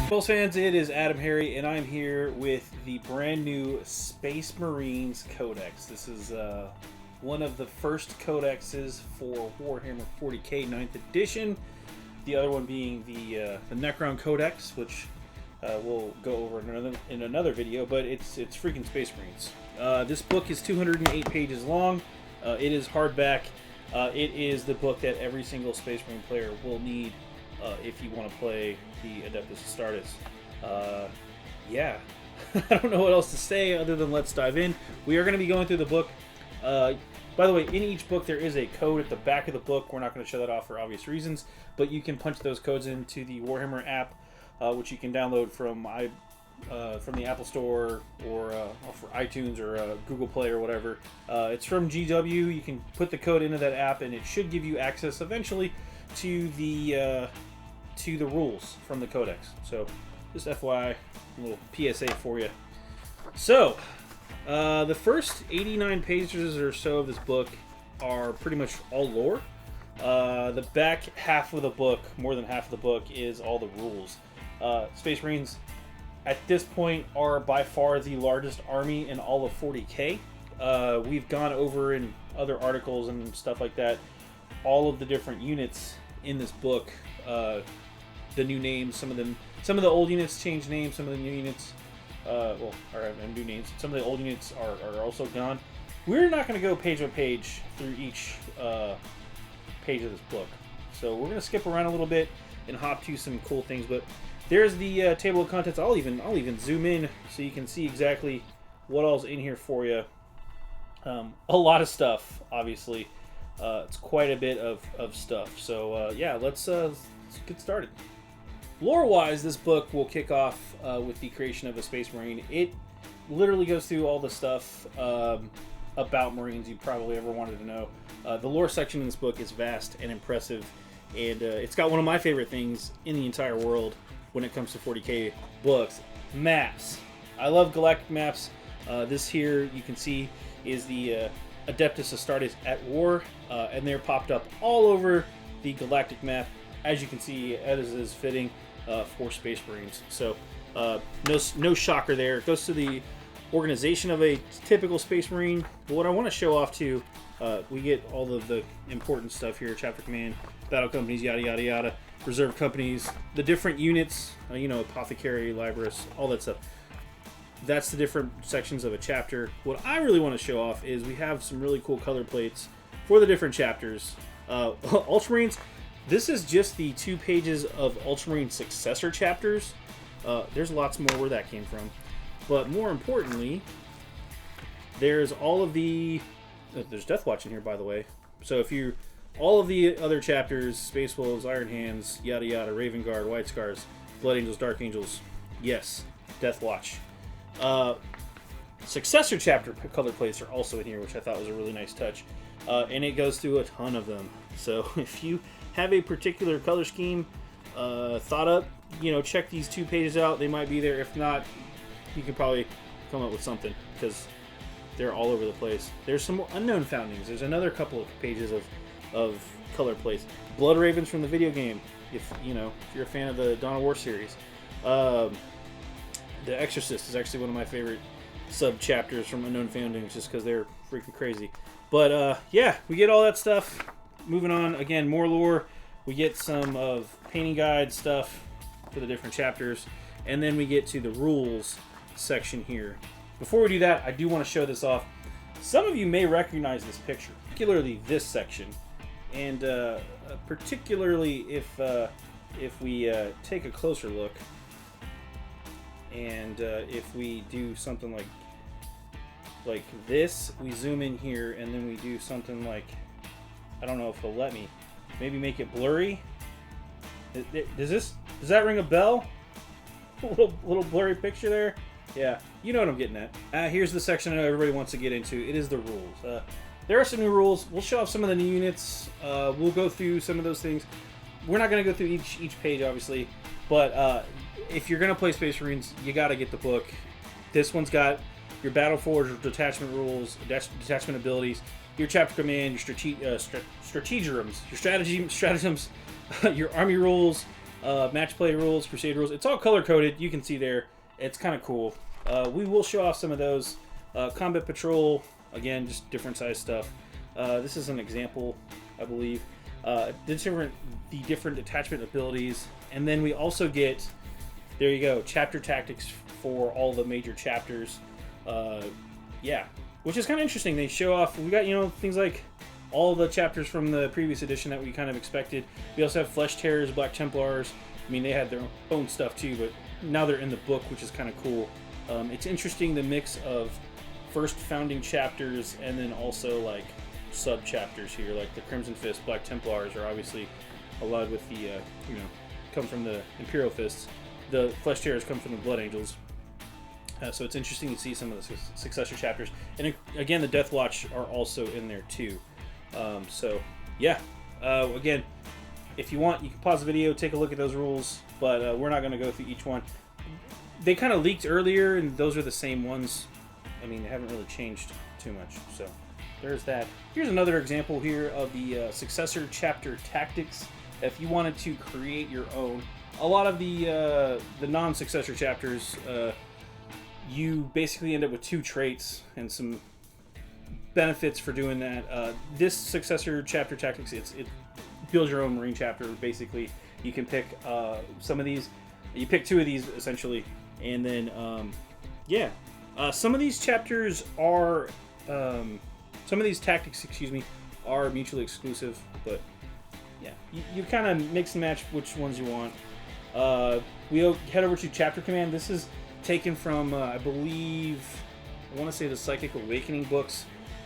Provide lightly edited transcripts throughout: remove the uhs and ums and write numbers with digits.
BoLS fans, it is AdamHarry, and I'm here with the brand new Space Marines Codex. This is one of the first codexes for Warhammer 40k 9th edition. The other one being the Necron Codex, which we'll go over in another video, but it's freaking Space Marines. This book is 208 pages long. It is hardback. It is the book that every single Space Marine player will need if you want to play the Adeptus Astartes. Yeah, I don't know what else to say other than let's dive in. We are going to be going through the book. By the way, in each book there is a code at the back of the book. We're not going to show that off for obvious reasons, but you can punch those codes into the Warhammer app, which you can download from the Apple Store or for iTunes or Google Play or whatever. It's from GW. You can put the code into that app, and it should give you access eventually to the rules from the Codex. So, just FYI, a little PSA for you. So, the first 89 pages or so of this book are pretty much all lore. The back half of the book, more than half of the book, is all the rules. Space Marines, at this point, are by far the largest army in all of 40k. We've gone over in other articles and stuff like that all of the different units in this book, the new names, some of the old units changed names, some of the new units are new names. Some of the old units are also gone. We're not going to go page by page through each page of this book, so we're going to skip around a little bit and hop to some cool things. But there's the table of contents. I'll even zoom in so you can see exactly what all's in here for you. A lot of stuff, obviously. It's quite a bit of stuff. So yeah, let's get started. Lore-wise, this book will kick off with the creation of a Space Marine. It literally goes through all the stuff about Marines you probably ever wanted to know. The lore section in this book is vast and impressive, and it's got one of my favorite things in the entire world when it comes to 40k books: maps. I love galactic maps. This here, you can see, is the Adeptus Astartes at War, and they're popped up all over the galactic map, as you can see, as is fitting for Space Marines. So no shocker there. It goes to the organization of a typical Space Marine. But what I want to show off too, we get all of the important stuff here: chapter command, battle companies, yada yada yada, reserve companies, the different units, apothecary, librarius, all that stuff. That's the different sections of a chapter. What I really want to show off is we have some really cool color plates for the different chapters. Ultramarines, this is just the 2 pages of Ultramarine successor chapters. There's lots more where that came from. But more importantly, there's all of the... there's Deathwatch in here, by the way. So if you... all of the other chapters, Space Wolves, Iron Hands, yada yada, Raven Guard, White Scars, Blood Angels, Dark Angels, yes, Deathwatch. Successor chapter color plates are also in here, which I thought was a really nice touch. And it goes through a ton of them. So if you have a particular color scheme thought up, check these 2 pages out. They might be there. If not, you can probably come up with something, because they're all over the place. There's some unknown foundings. There's another couple of pages of color plates. Blood Ravens from the video game, if you're a fan of the Dawn of War series. The Exorcist is actually one of my favorite sub-chapters from Unknown Foundings, just because they're freaking crazy. But, yeah, we get all that stuff. Moving on, again, more lore. We get some of painting guide stuff for the different chapters. And then we get to the rules section here. Before we do that, I do want to show this off. Some of you may recognize this picture, particularly this section. And particularly if we take a closer look, and if we do something like this, we zoom in here, and then we do something like, I don't know if it'll let me, maybe make it blurry. Does that ring a bell? little blurry picture there. Yeah, you know what I'm getting at. Here's the section I know everybody wants to get into. It is the rules. There are some new rules. We'll show off some of the new units. We'll go through some of those things. We're not going to go through each page, obviously, but if you're going to play Space Marines, you got to get the book. This one's got your Battle Forge detachment rules, detachment abilities, your chapter command, your stratagems, your army rules, match play rules, crusade rules. It's all color coded. You can see there. It's kind of cool. We will show off some of those. Combat patrol, again, just different size stuff. This is an example, I believe. The different attachment abilities, and then we also get, there you go, chapter tactics for all the major chapters. Yeah, which is kind of interesting. They show off. We got, you know, things like all the chapters from the previous edition that we kind of expected. We also have Flesh Tearers, Black Templars. I mean, they had their own stuff too, but now they're in the book, which is kind of cool. It's interesting, the mix of first founding chapters and then also like sub chapters here, like the Crimson Fist, Black Templars are obviously allied with the you know, come from the Imperial Fists. The Flesh Tearers come from the Blood Angels. So it's interesting to see some of the successor chapters, and again, the Death Watch are also in there too. So yeah, again, if you want, you can pause the video, take a look at those rules, but we're not going to go through each one. They kind of leaked earlier, and those are the same ones. I mean, they haven't really changed too much, so there's that. Here's another example here of the successor chapter tactics. If you wanted to create your own, a lot of the non-successor chapters, you basically end up with 2 traits and some benefits for doing that. This successor chapter tactics, it builds your own Marine chapter. Basically, you can pick some of these. You pick 2 of these essentially, and then yeah, some of these chapters are some of these tactics, excuse me, are mutually exclusive. But yeah, you kind of mix and match which ones you want. We'll head over to Chapter Command. This is taken from I believe, I want to say the Psychic Awakening books,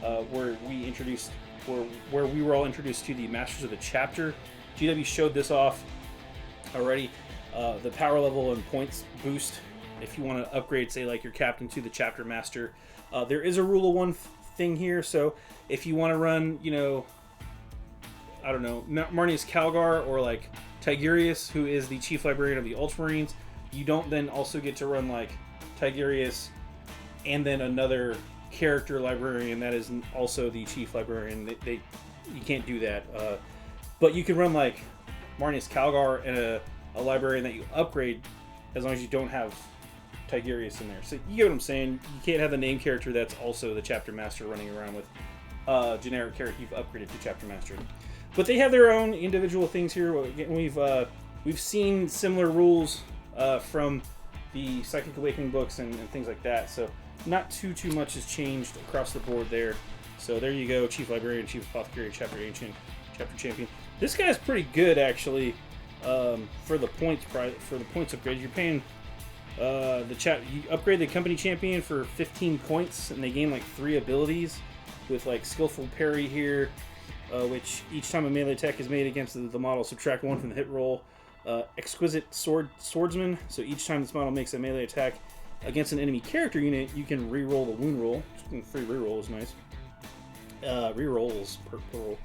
where we were all introduced to the Masters of the Chapter. GW showed this off already. The power level and points boost if you want to upgrade, say, like your captain to the Chapter Master. There is a rule of 1 thing here, so if you want to run, you know, I don't know, Marnius Calgar or like Tigurius, who is the Chief Librarian of the Ultramarines, you don't then also get to run like Tigurius and then another character librarian that is also the Chief Librarian. You can't do that. But you can run like Marnius Calgar and a librarian that you upgrade as long as you don't have Tigurius in there. So you get what I'm saying? You can't have the name character that's also the Chapter Master running around with generic character you've upgraded to Chapter Master. But they have their own individual things here. We've seen similar rules from the Psychic Awakening books and things like that. So not too much has changed across the board there. So there you go, Chief Librarian, Chief Apothecary, Chapter Ancient, Chapter Champion. This guy's pretty good actually. For the points upgrade, you're paying you upgrade the company champion for 15 points, and they gain like 3 abilities with like Skillful Parry here, which each time a melee attack is made against the model, subtract 1 from the hit roll. Exquisite Swordsman, so each time this model makes a melee attack against an enemy character unit, you can re-roll the wound roll. Free re-roll is nice. Re-rolls per roll.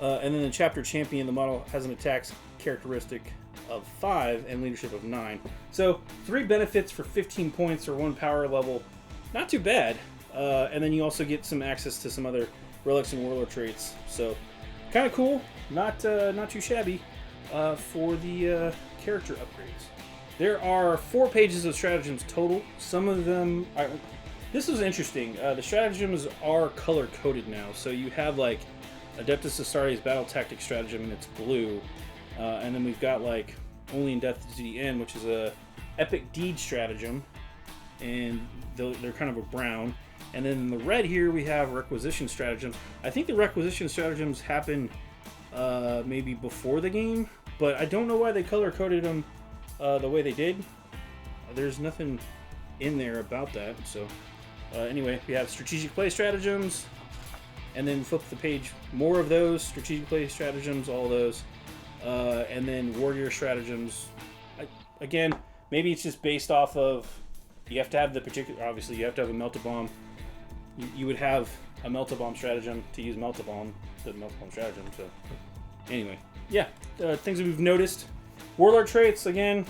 And then the Chapter Champion, the model has an attack characteristic of 5 and leadership of 9. So 3 benefits for 15 points or 1 power level. Not too bad. And then you also get some access to some other relics and warlord traits. So kind of cool. Not too shabby for the character upgrades. There are 4 pages of stratagems total. Some of them are... This is interesting. The stratagems are color-coded now. So you have like Adeptus Astartes Battle Tactic Stratagem, and it's blue. And then we've got like Only in Death to the End, which is a Epic Deed Stratagem, and they're kind of a brown. And then in the red here we have Requisition Stratagems. I think the Requisition Stratagems happen maybe before the game, but I don't know why they color-coded them the way they did. There's nothing in there about that. So anyway, we have Strategic Play Stratagems, and then flip the page, more of those Strategic Play Stratagems, all those. And then Warrior Stratagems. Again, maybe it's just based off of, you have to have the particular, obviously you have to have a Melt-A-Bomb. You would have a Melt-A-Bomb stratagem to use Melt-A-Bomb, the Melt-A-Bomb stratagem. So anyway, yeah, things that we've noticed. Warlord traits, again,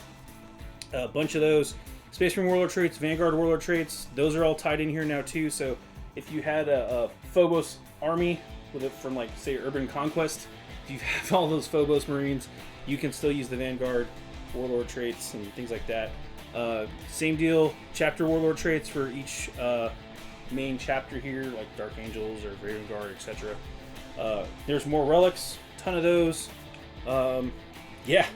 a bunch of those. Space Marine Warlord traits, Vanguard Warlord traits, those are all tied in here now too. So if you had a Phobos army with it from like say Urban Conquest, if you have all those Phobos Marines, you can still use the Vanguard. warlord traits and things like that. Same deal, chapter warlord traits for each main chapter here, like Dark Angels or Raven Guard, etc. There's more relics, ton of those. Yeah,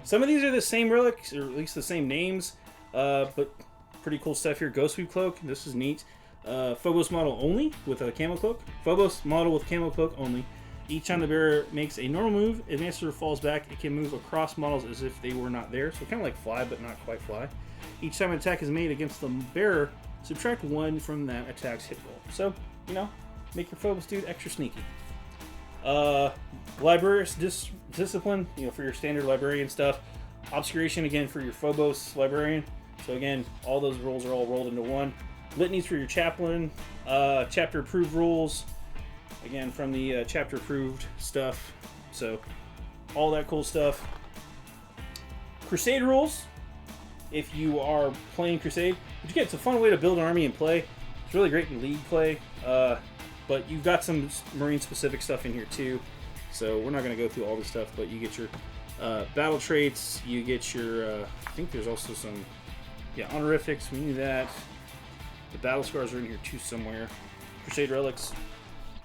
some of these are the same relics, or at least the same names, but pretty cool stuff here. Ghost Sweep Cloak, this is neat. Phobos model only with a camo cloak. Phobos model with camo cloak only. Each time the bearer makes a normal move, advances or falls back, it can move across models as if they were not there. So kind of like fly, but not quite fly. Each time an attack is made against the bearer, subtract 1 from that attack's hit roll. So, you know, make your Phobos dude extra sneaky. Librarius Discipline, you know, for your standard librarian stuff. Obscuration, again, for your Phobos librarian. So again, all those rules are all rolled into one. Litanies for your chaplain. Chapter approved rules. Again, from the chapter approved stuff. So all that cool stuff. Crusade rules. If you are playing Crusade, which again, it's a fun way to build an army and play. It's really great in League play. But you've got some Marine specific stuff in here too. So we're not going to go through all this stuff, but you get your battle traits. You get your, I think there's also some, yeah, honorifics. We knew that. The battle scars are in here too somewhere. Crusade relics,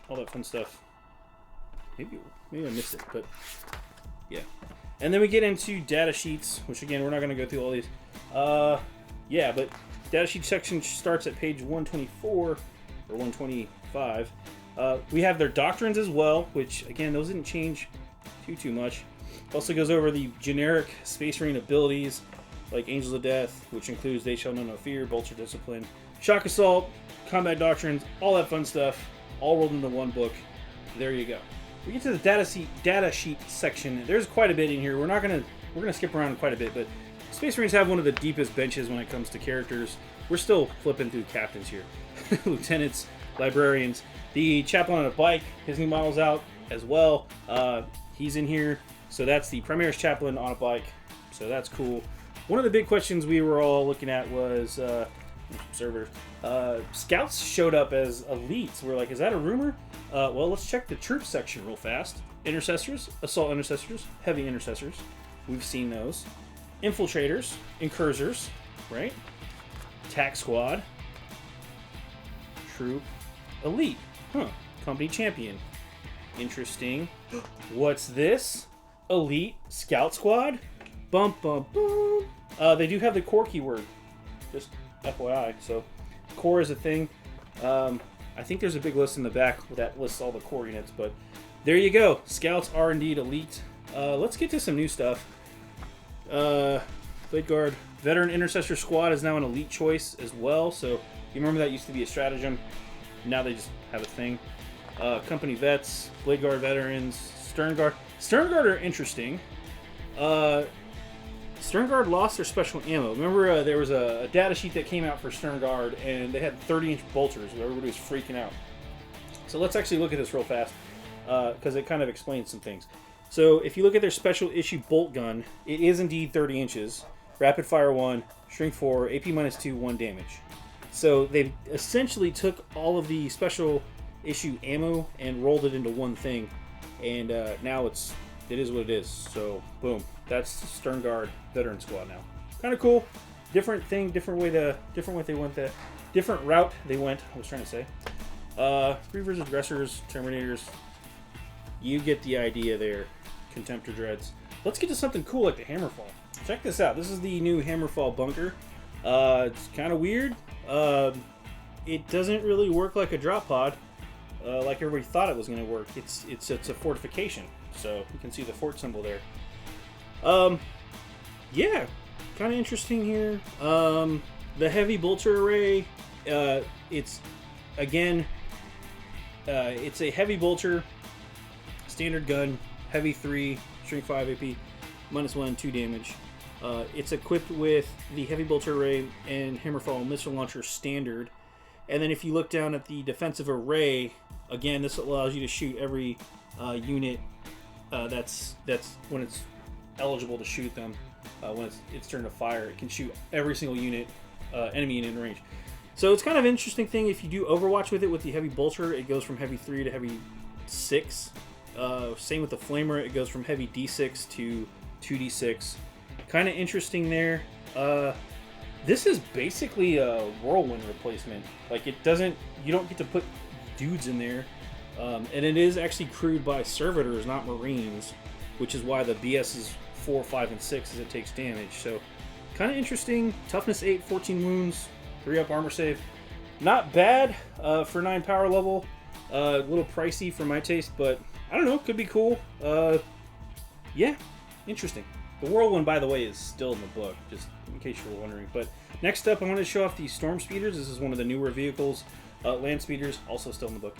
all that fun stuff. Maybe I missed it, but yeah. And then we get into data sheets, which again, we're not going to go through all these. Yeah, but data sheet section starts at page 124 or 125. We have their doctrines as well, which again, those didn't change too much. Also goes over the generic Space Marine abilities, like Angels of Death, which includes They Shall Know No Fear, Vulture Discipline, Shock Assault, Combat Doctrines, all that fun stuff, all rolled into one book. There you go. We get to the data sheet section. There's quite a bit in here. We're gonna skip around quite a bit, but Space Marines have one of the deepest benches when it comes to characters. We're still flipping through captains here. Lieutenants, librarians. The chaplain on a bike, his new model's out as well. He's in here. So that's the Primaris chaplain on a bike. So that's cool. One of the big questions we were all looking at was observers. Scouts showed up as elites. We're like, is that a rumor? Well, let's check the troop section real fast. Intercessors, assault intercessors, heavy intercessors. We've seen those. Infiltrators, incursors, right? Attack squad. Troop elite. Huh. Company champion. Interesting. What's this? Elite scout squad? Bum bum boom. They do have the core keyword. Just FYI. So core is a thing. I think there's a big list in the back that lists all the core units, but there you go. Scouts are indeed elite. Let's get to some new stuff. Blade Guard Veteran Intercessor Squad is now an elite choice as well. So you remember that used to be a stratagem. Now they just have a thing. Company Vets, Blade Guard Veterans, Stern Guard. Stern Guard are interesting. Stern Guard lost their special ammo. Remember there was a data sheet that came out for Stern Guard, and they had 30-inch bolters, where everybody was freaking out. So let's actually look at this real fast, because it kind of explains some things. So if you look at their special issue bolt gun, it is indeed 30 inches. Rapid fire 1, shrink 4, AP -2, 1 damage. So they essentially took all of the special issue ammo and rolled it into one thing, and now it is what it is. So boom, that's Stern Guard Veteran Squad now. Kind of cool, different thing, different way they went, the different route they went. I was trying to say, Reavers, Aggressors, Terminators. You get the idea there. Contemptor Dreads. Let's get to something cool like the Hammerfall. Check this out. This is the new Hammerfall bunker. It's kind of weird. It doesn't really work like a drop pod, like everybody thought it was going to work. It's a fortification, so you can see the fort symbol there. Yeah, kind of interesting here. The heavy bolter array. It's a heavy bolter, standard gun, heavy 3, shrink 5 AP, -1, 2 damage. It's equipped with the heavy bolter array and Hammerfall missile launcher standard. And then if you look down at the defensive array, again, this allows you to shoot every unit that's when it's eligible to shoot them. When it's turn to fire, it can shoot every single unit, enemy unit in range. So it's kind of an interesting thing. If you do Overwatch with it with the heavy bolter, it goes from heavy 3 to heavy 6. Same with the flamer, it goes from heavy D6 to 2D6. Kind of interesting there. This is basically a whirlwind replacement. Like, it doesn't, you don't get to put dudes in there. And it is actually crewed by servitors, not marines, which is why the BS is 4, 5, and 6 as it takes damage. So kind of interesting. Toughness 8, 14 wounds, 3 up armor save. Not bad for 9 power level. A little pricey for my taste, but I don't know, could be cool. Yeah, interesting. The Whirlwind, by the way, is still in the book, just in case you were wondering. But next up, I want to show off the Stormspeeders. This is one of the newer vehicles. Land Speeders, also still in the book.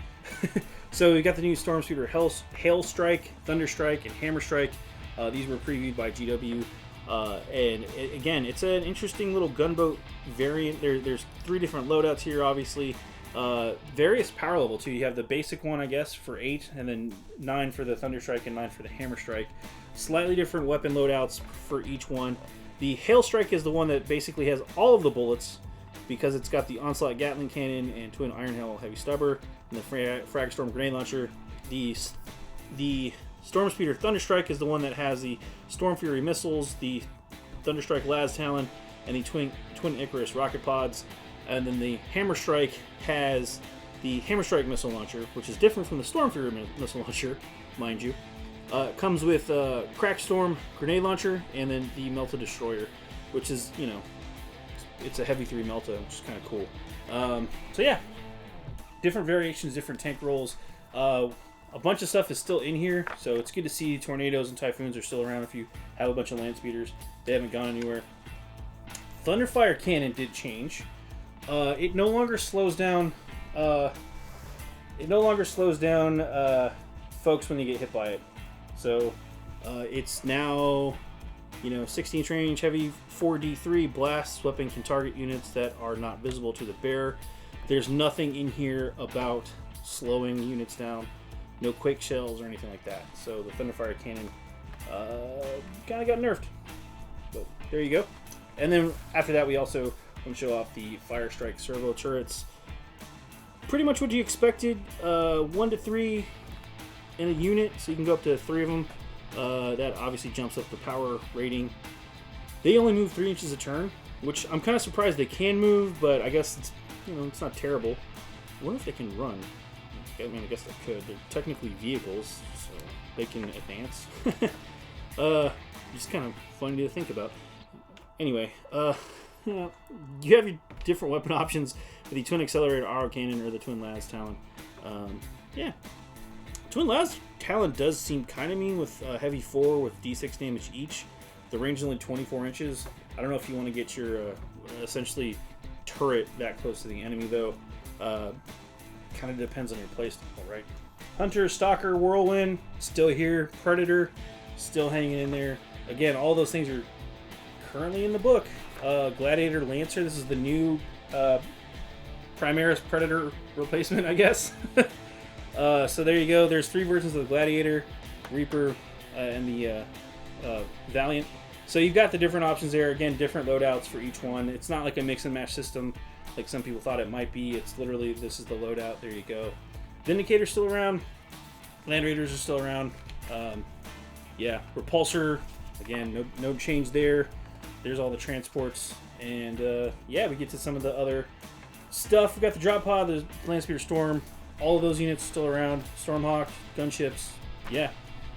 So we got the new Stormspeeder Hail Strike, Thunder Strike, and Hammer Strike. These were previewed by GW. Again, it's an interesting little gunboat variant. There's 3 different loadouts here, obviously. Various power level, too. You have the basic one, I guess, for 8, and then 9 for the Thunder Strike and 9 for the Hammer Strike. Slightly different weapon loadouts for each one. The Hail Strike is the one that basically has all of the bullets, because it's got the Onslaught Gatling Cannon and Twin Iron Hail Heavy Stubber, and the Frag Storm Grenade Launcher. The Stormspeeder Thunder Strike is the one that has the Storm Fury missiles, the Thunder Strike Las Talon, and the Twin Icarus rocket pods. And then the Hammer Strike has the Hammer Strike missile launcher, which is different from the Storm Fury missile launcher, mind you. It comes with Crack Storm grenade launcher, and then the Melta Destroyer, which is, you know, it's a heavy 3 Melta, which is kind of cool. So yeah, different variations, different tank rolls. A bunch of stuff is still in here, so it's good to see Tornadoes and Typhoons are still around if you have a bunch of Land Speeders. They haven't gone anywhere. Thunderfire Cannon did change. It no longer slows down. Folks when you get hit by it. So it's now, you know, 16-inch range, heavy 4D3 blasts. Weapon can target units that are not visible to the bearer. There's nothing in here about slowing units down. No quake shells or anything like that. So the Thunderfire Cannon kind of got nerfed. But there you go. And then after that, we also want to show off the Fire Strike servo turrets. Pretty much what you expected. 1 to 3 in a unit, so you can go up to 3 of them. That obviously jumps up the power rating. They only move 3 inches a turn, which I'm kind of surprised they can move, but I guess it's, you know, it's not terrible. I wonder if they can run. I mean, I guess they could. They're technically vehicles, so they can advance. Just kind of funny to think about. Anyway, you have your different weapon options with the Twin Accelerated Arrow Cannon or the Twin Las Talon. Yeah. Twin Las Talon does seem kind of mean with heavy 4 with D6 damage each. The range is only 24 inches. I don't know if you want to get your essentially turret that close to the enemy, though. Kind of depends on your playstyle, right? Hunter, Stalker, Whirlwind, still here. Predator, still hanging in there. Again, all those things are currently in the book. Gladiator Lancer, this is the new Primaris Predator replacement, I guess. So there you go. There's 3 versions of the Gladiator, Reaper, and the Valiant. So you've got the different options there. Again, different loadouts for each one. It's not like a mix and match system like some people thought it might be. It's literally, this is the loadout. There you go. Vindicator's still around. Land Raiders are still around. Yeah, Repulsor, again, no change there. There's all the transports. And yeah, we get to some of the other stuff. We got the Drop Pod, the Landspeeder Storm. All of those units are still around. Stormhawk, gunships, yeah.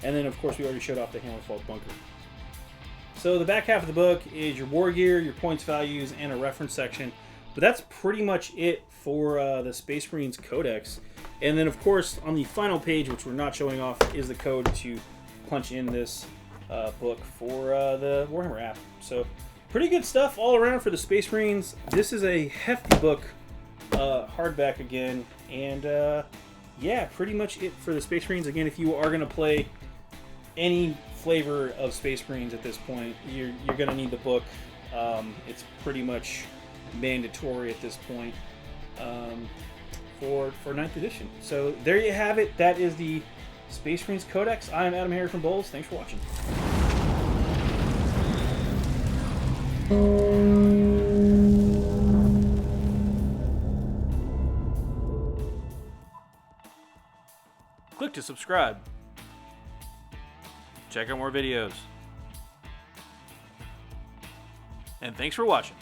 And then, of course, we already showed off the Hammerfall bunker. So the back half of the book is your war gear, your points values, and a reference section. But that's pretty much it for the Space Marines Codex. And then, of course, on the final page, which we're not showing off, is the code to punch in this book for the Warhammer app. So pretty good stuff all around for the Space Marines. This is a hefty book, hardback again. And yeah, pretty much it for the Space Marines. Again, if you are going to play any flavor of Space Marines at this point, you're going to need the book. It's pretty much mandatory at this point for 9th edition. So there you have it. That is the Space Marines Codex. I'm AdamHarry from BoLS. Thanks for watching. Click to subscribe. Check out more videos. and thanks for watching.